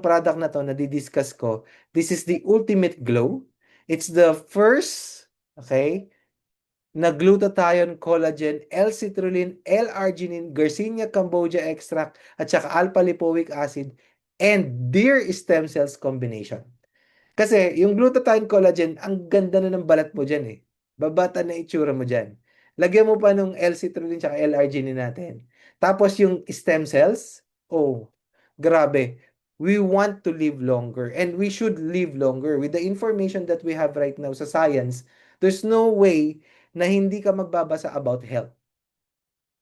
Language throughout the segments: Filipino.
product na to na di-discuss ko, this is the Ultimate Glow. It's the first, okay, na glutathione, collagen, L-citrulline, L-arginine, Garcinia cambogia extract, at saka alpha-lipoic acid, and deer stem cells combination. Kasi yung glutathione collagen, ang ganda na ng balat mo dyan eh. Babata na itsura mo dyan. Lagyan mo pa nung L-citrulline tsaka L-arginine natin. Tapos yung stem cells, oh, grabe. We want to live longer and we should live longer. With the information that we have right now sa science, there's no way na hindi ka magbabasa about health.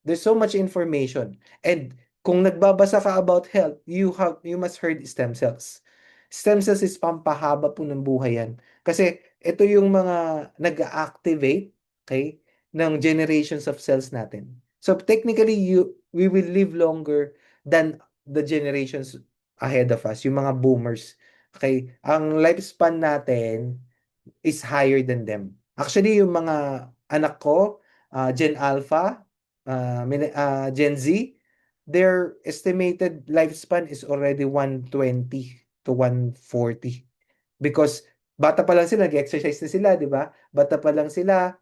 There's so much information. And kung nagbabasa ka about health, you must heard stem cells. Stem cells is pampahaba po ng buhay yan. Kasi ito yung mga nag-activate, okay, ng generations of cells natin. So technically, we will live longer than the generations ahead of us, yung mga boomers. Okay, ang lifespan natin is higher than them. Actually, yung mga anak ko, Gen Alpha, Gen Z, their estimated lifespan is already 120 to 140. Because bata pa lang sila, nag-exercise na sila, di ba? Bata pa lang sila,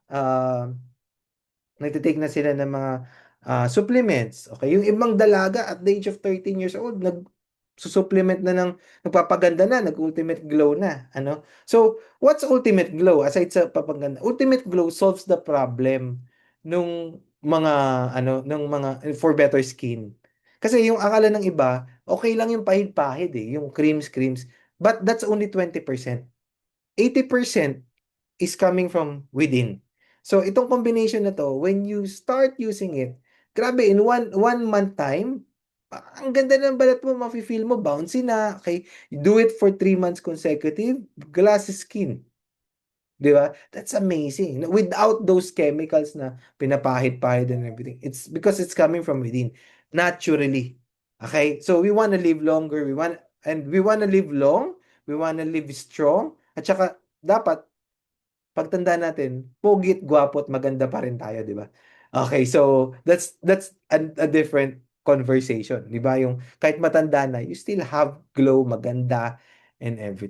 nagtitake na sila ng mga supplements. Okay, yung ibang dalaga at the age of 13 years old, supplement na ng nagpapaganda na, nag-ultimate glow na, ano? So, what's ultimate glow aside sa papaganda? Ultimate glow solves the problem nung mga for better skin. Kasi yung akala ng iba, okay lang yung pahid-pahid eh, yung creams. But that's only 20%. 80% is coming from within. So, itong combination na to, when you start using it, grabe, in one month time, ang ganda ng balat mo, mafe-feel mo, bouncy na, okay? You do it for 3 months consecutive, glass skin. Di ba? That's amazing. Without those chemicals na pinapahid-pahid and everything. It's because it's coming from within. Naturally. Okay? So, we want to live longer. We want to live long. We want to live strong. At saka, dapat, pagtanda natin, pogit, gwapo at maganda pa rin tayo, di ba? Okay, so that's a different conversation, di ba? Yung kahit matanda na, you still have glow, maganda, and everything.